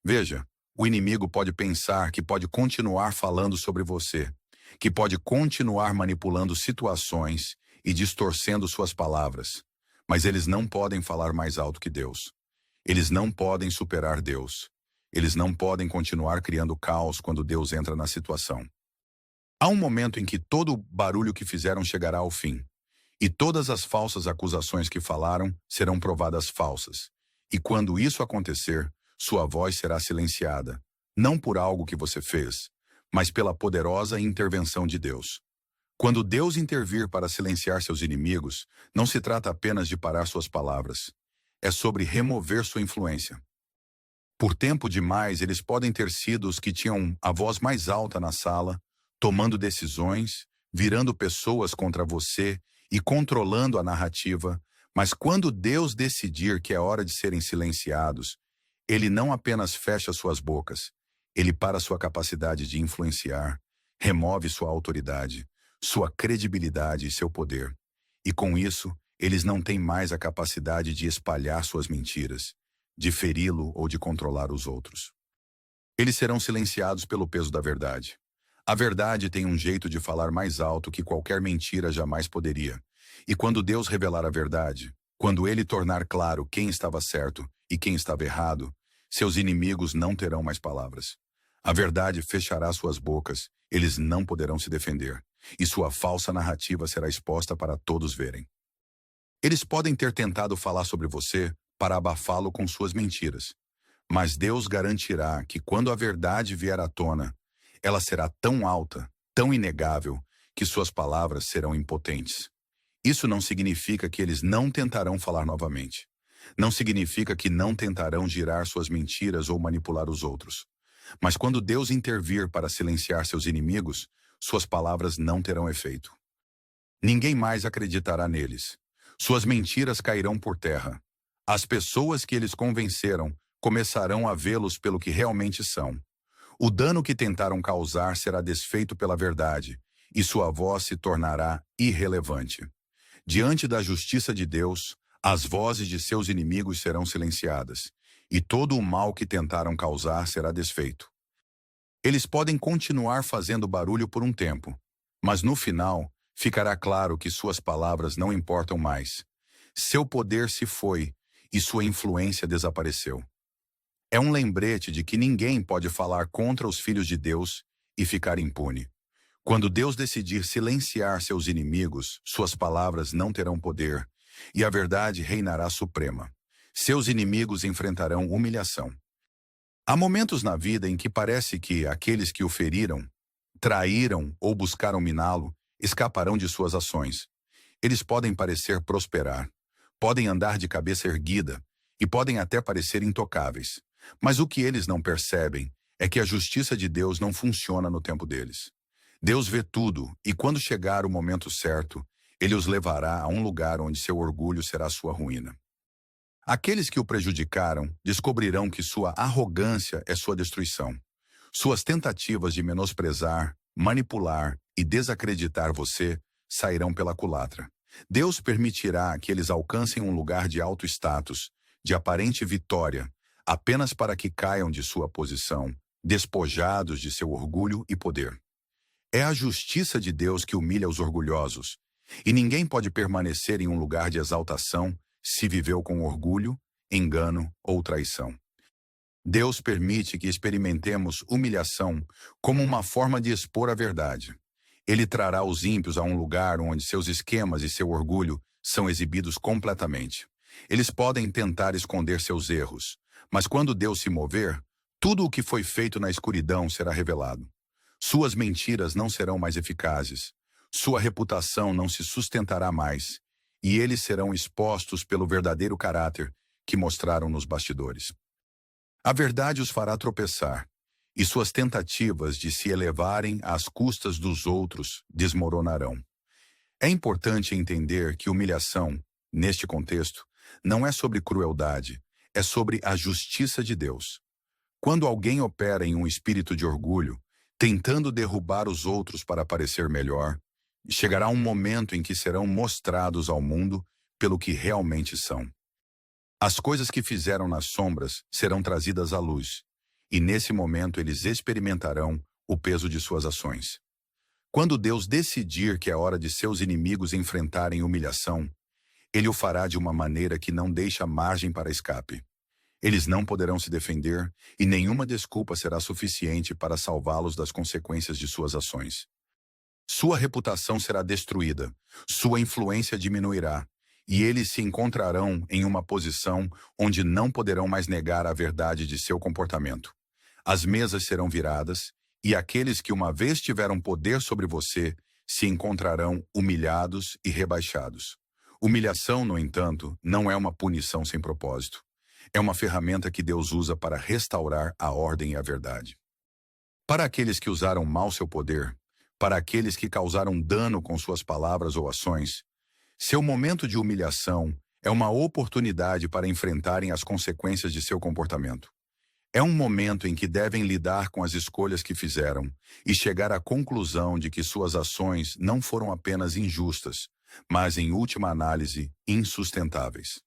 Veja, o inimigo pode pensar que pode continuar falando sobre você, que pode continuar manipulando situações e distorcendo suas palavras, mas eles não podem falar mais alto que Deus. Eles não podem superar Deus. Eles não podem continuar criando caos quando Deus entra na situação. Há um momento em que todo o barulho que fizeram chegará ao fim, e todas as falsas acusações que falaram serão provadas falsas. E quando isso acontecer, sua voz será silenciada, não por algo que você fez, mas pela poderosa intervenção de Deus. Quando Deus intervir para silenciar seus inimigos, não se trata apenas de parar suas palavras. É sobre remover sua influência. Por tempo demais, eles podem ter sido os que tinham a voz mais alta na sala, tomando decisões, virando pessoas contra você e controlando a narrativa, mas quando Deus decidir que é hora de serem silenciados, ele não apenas fecha suas bocas, ele para sua capacidade de influenciar, remove sua autoridade, sua credibilidade e seu poder. E com isso, eles não têm mais a capacidade de espalhar suas mentiras, de feri-lo ou de controlar os outros. Eles serão silenciados pelo peso da verdade. A verdade tem um jeito de falar mais alto que qualquer mentira jamais poderia. E quando Deus revelar a verdade, quando ele tornar claro quem estava certo e quem estava errado, seus inimigos não terão mais palavras. A verdade fechará suas bocas, eles não poderão se defender, e sua falsa narrativa será exposta para todos verem. Eles podem ter tentado falar sobre você para abafá-lo com suas mentiras, mas Deus garantirá que quando a verdade vier à tona, ela será tão alta, tão inegável, que suas palavras serão impotentes. Isso não significa que eles não tentarão falar novamente. Não significa que não tentarão girar suas mentiras ou manipular os outros. Mas quando Deus intervir para silenciar seus inimigos, suas palavras não terão efeito. Ninguém mais acreditará neles. Suas mentiras cairão por terra. As pessoas que eles convenceram começarão a vê-los pelo que realmente são. O dano que tentaram causar será desfeito pela verdade, e sua voz se tornará irrelevante. Diante da justiça de Deus, as vozes de seus inimigos serão silenciadas, e todo o mal que tentaram causar será desfeito. Eles podem continuar fazendo barulho por um tempo, mas no final ficará claro que suas palavras não importam mais. Seu poder se foi e sua influência desapareceu. É um lembrete de que ninguém pode falar contra os filhos de Deus e ficar impune. Quando Deus decidir silenciar seus inimigos, suas palavras não terão poder, e a verdade reinará suprema. Seus inimigos enfrentarão humilhação. Há momentos na vida em que parece que aqueles que o feriram, traíram ou buscaram miná-lo escaparão de suas ações. Eles podem parecer prosperar, podem andar de cabeça erguida e podem até parecer intocáveis. Mas o que eles não percebem é que a justiça de Deus não funciona no tempo deles. Deus vê tudo e quando chegar o momento certo, ele os levará a um lugar onde seu orgulho será sua ruína. Aqueles que o prejudicaram descobrirão que sua arrogância é sua destruição. Suas tentativas de menosprezar, manipular e desacreditar você sairão pela culatra. Deus permitirá que eles alcancem um lugar de alto status, de aparente vitória, apenas para que caiam de sua posição, despojados de seu orgulho e poder. É a justiça de Deus que humilha os orgulhosos, e ninguém pode permanecer em um lugar de exaltação se viveu com orgulho, engano ou traição. Deus permite que experimentemos humilhação como uma forma de expor a verdade. Ele trará os ímpios a um lugar onde seus esquemas e seu orgulho são exibidos completamente. Eles podem tentar esconder seus erros, mas quando Deus se mover, tudo o que foi feito na escuridão será revelado. Suas mentiras não serão mais eficazes, sua reputação não se sustentará mais, e eles serão expostos pelo verdadeiro caráter que mostraram nos bastidores. A verdade os fará tropeçar, e suas tentativas de se elevarem às custas dos outros desmoronarão. É importante entender que humilhação, neste contexto, não é sobre crueldade, é sobre a justiça de Deus. Quando alguém opera em um espírito de orgulho, tentando derrubar os outros para parecer melhor, chegará um momento em que serão mostrados ao mundo pelo que realmente são. As coisas que fizeram nas sombras serão trazidas à luz, e nesse momento eles experimentarão o peso de suas ações. Quando Deus decidir que é hora de seus inimigos enfrentarem humilhação, ele o fará de uma maneira que não deixa margem para escape. Eles não poderão se defender e nenhuma desculpa será suficiente para salvá-los das consequências de suas ações. Sua reputação será destruída, sua influência diminuirá, e eles se encontrarão em uma posição onde não poderão mais negar a verdade de seu comportamento. As mesas serão viradas, e aqueles que uma vez tiveram poder sobre você se encontrarão humilhados e rebaixados. Humilhação, no entanto, não é uma punição sem propósito. É uma ferramenta que Deus usa para restaurar a ordem e a verdade. Para aqueles que usaram mal seu poder, para aqueles que causaram dano com suas palavras ou ações, seu momento de humilhação é uma oportunidade para enfrentarem as consequências de seu comportamento. É um momento em que devem lidar com as escolhas que fizeram e chegar à conclusão de que suas ações não foram apenas injustas, mas, em última análise, insustentáveis.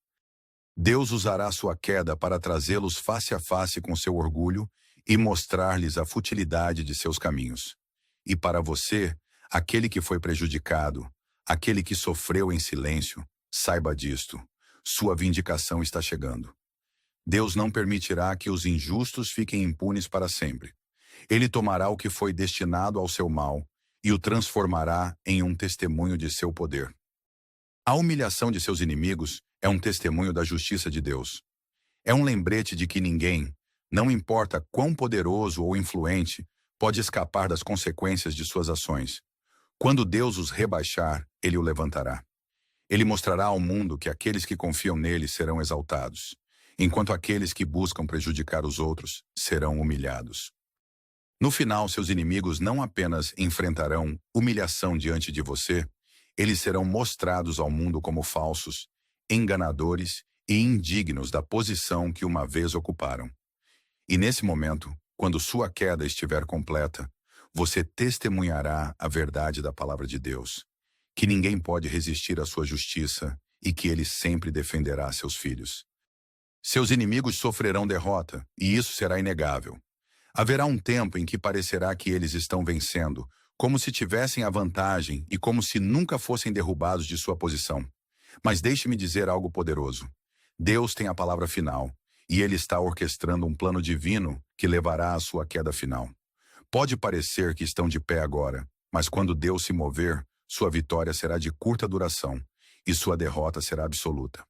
Deus usará sua queda para trazê-los face a face com seu orgulho e mostrar-lhes a futilidade de seus caminhos. E para você, aquele que foi prejudicado, aquele que sofreu em silêncio, saiba disto: sua vindicação está chegando. Deus não permitirá que os injustos fiquem impunes para sempre. Ele tomará o que foi destinado ao seu mal e o transformará em um testemunho de seu poder. A humilhação de seus inimigos é um testemunho da justiça de Deus. É um lembrete de que ninguém, não importa quão poderoso ou influente, pode escapar das consequências de suas ações. Quando Deus os rebaixar, ele o levantará. Ele mostrará ao mundo que aqueles que confiam nele serão exaltados, enquanto aqueles que buscam prejudicar os outros serão humilhados. No final, seus inimigos não apenas enfrentarão humilhação diante de você, eles serão mostrados ao mundo como falsos, enganadores e indignos da posição que uma vez ocuparam. E nesse momento, quando sua queda estiver completa, você testemunhará a verdade da palavra de Deus, que ninguém pode resistir à sua justiça e que ele sempre defenderá seus filhos. Seus inimigos sofrerão derrota, e isso será inegável. Haverá um tempo em que parecerá que eles estão vencendo, como se tivessem a vantagem e como se nunca fossem derrubados de sua posição. Mas deixe-me dizer algo poderoso. Deus tem a palavra final, e ele está orquestrando um plano divino que levará à sua queda final. Pode parecer que estão de pé agora, mas quando Deus se mover, sua vitória será de curta duração, e sua derrota será absoluta.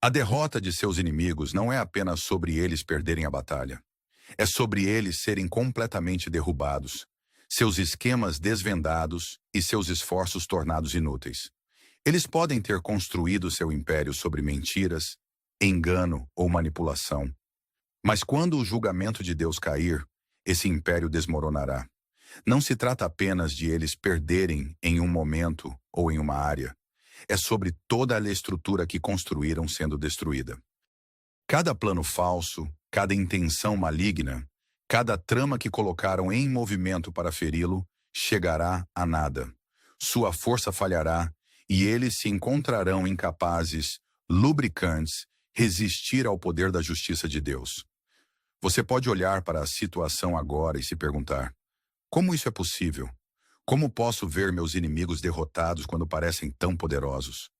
A derrota de seus inimigos não é apenas sobre eles perderem a batalha. É sobre eles serem completamente derrubados, seus esquemas desvendados e seus esforços tornados inúteis. Eles podem ter construído seu império sobre mentiras, engano ou manipulação. Mas quando o julgamento de Deus cair, esse império desmoronará. Não se trata apenas de eles perderem em um momento ou em uma área. É sobre toda a estrutura que construíram sendo destruída. Cada plano falso, cada intenção maligna, cada trama que colocaram em movimento para feri-lo, chegará a nada. Sua força falhará e eles se encontrarão incapazes, lubricantes, resistir ao poder da justiça de Deus. Você pode olhar para a situação agora e se perguntar: como isso é possível? Como posso ver meus inimigos derrotados quando parecem tão poderosos?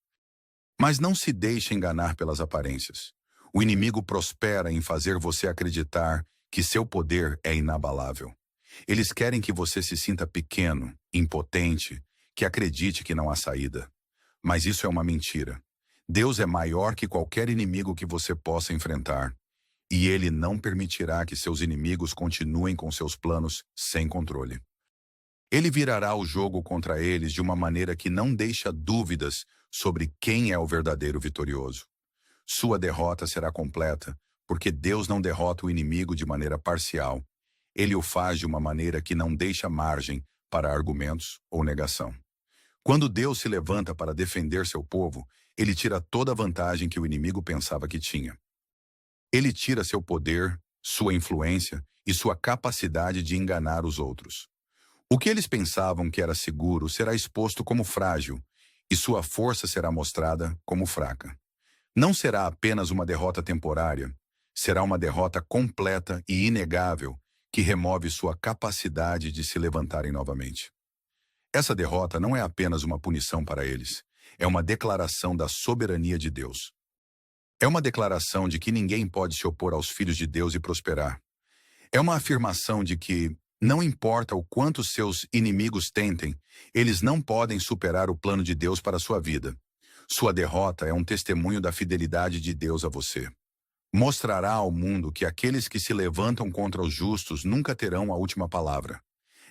Mas não se deixe enganar pelas aparências. O inimigo prospera em fazer você acreditar que seu poder é inabalável. Eles querem que você se sinta pequeno, impotente, que acredite que não há saída. Mas isso é uma mentira. Deus é maior que qualquer inimigo que você possa enfrentar. E Ele não permitirá que seus inimigos continuem com seus planos sem controle. Ele virará o jogo contra eles de uma maneira que não deixa dúvidas sobre quem é o verdadeiro vitorioso. Sua derrota será completa, porque Deus não derrota o inimigo de maneira parcial. Ele o faz de uma maneira que não deixa margem para argumentos ou negação. Quando Deus se levanta para defender seu povo, ele tira toda a vantagem que o inimigo pensava que tinha. Ele tira seu poder, sua influência e sua capacidade de enganar os outros. O que eles pensavam que era seguro será exposto como frágil, e sua força será mostrada como fraca. Não será apenas uma derrota temporária, será uma derrota completa e inegável que remove sua capacidade de se levantarem novamente. Essa derrota não é apenas uma punição para eles, é uma declaração da soberania de Deus. É uma declaração de que ninguém pode se opor aos filhos de Deus e prosperar. É uma afirmação de que, não importa o quanto seus inimigos tentem, eles não podem superar o plano de Deus para a sua vida. Sua derrota é um testemunho da fidelidade de Deus a você. Mostrará ao mundo que aqueles que se levantam contra os justos nunca terão a última palavra.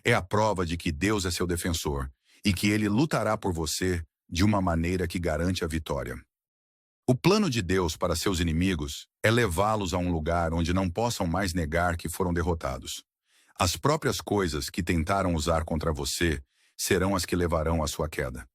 É a prova de que Deus é seu defensor e que Ele lutará por você de uma maneira que garante a vitória. O plano de Deus para seus inimigos é levá-los a um lugar onde não possam mais negar que foram derrotados. As próprias coisas que tentaram usar contra você serão as que levarão à sua queda.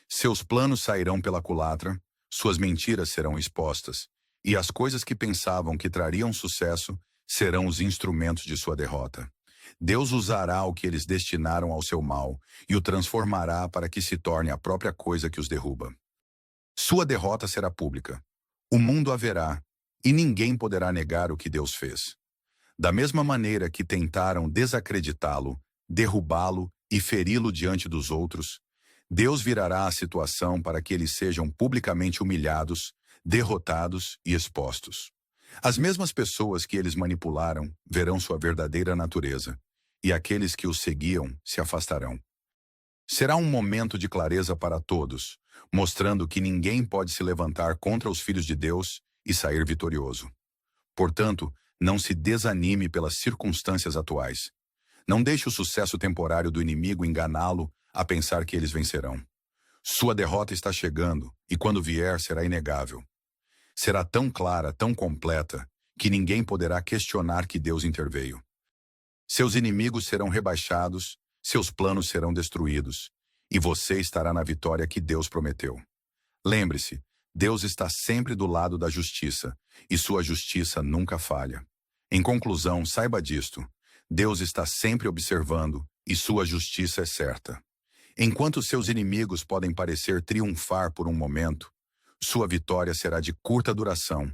Seus planos sairão pela culatra, suas mentiras serão expostas, e as coisas que pensavam que trariam sucesso serão os instrumentos de sua derrota. Deus usará o que eles destinaram ao seu mal e o transformará para que se torne a própria coisa que os derruba. Sua derrota será pública. O mundo a verá, e ninguém poderá negar o que Deus fez. Da mesma maneira que tentaram desacreditá-lo, derrubá-lo e feri-lo diante dos outros, Deus virará a situação para que eles sejam publicamente humilhados, derrotados e expostos. As mesmas pessoas que eles manipularam verão sua verdadeira natureza, e aqueles que os seguiam se afastarão. Será um momento de clareza para todos, mostrando que ninguém pode se levantar contra os filhos de Deus e sair vitorioso. Portanto, não se desanime pelas circunstâncias atuais. Não deixe o sucesso temporário do inimigo enganá-lo a pensar que eles vencerão. Sua derrota está chegando, e quando vier será inegável. Será tão clara, tão completa, que ninguém poderá questionar que Deus interveio. Seus inimigos serão rebaixados, seus planos serão destruídos, e você estará na vitória que Deus prometeu. Lembre-se, Deus está sempre do lado da justiça, e sua justiça nunca falha. Em conclusão, saiba disto: Deus está sempre observando, e sua justiça é certa. Enquanto seus inimigos podem parecer triunfar por um momento, sua vitória será de curta duração,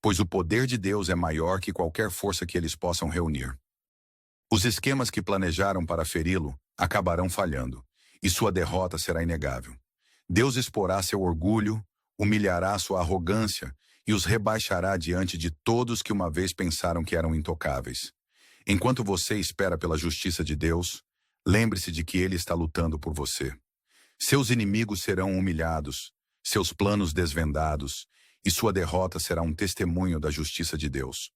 pois o poder de Deus é maior que qualquer força que eles possam reunir. Os esquemas que planejaram para feri-lo acabarão falhando, e sua derrota será inegável. Deus exporá seu orgulho, humilhará sua arrogância e os rebaixará diante de todos que uma vez pensaram que eram intocáveis. Enquanto você espera pela justiça de Deus, lembre-se de que Ele está lutando por você. Seus inimigos serão humilhados, seus planos desvendados, e sua derrota será um testemunho da justiça de Deus.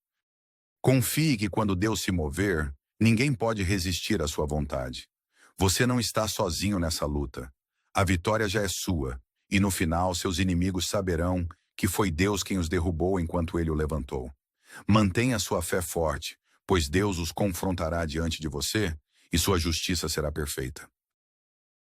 Confie que quando Deus se mover, ninguém pode resistir à sua vontade. Você não está sozinho nessa luta. A vitória já é sua, e no final seus inimigos saberão que foi Deus quem os derrubou enquanto ele o levantou. Mantenha sua fé forte, pois Deus os confrontará diante de você e sua justiça será perfeita.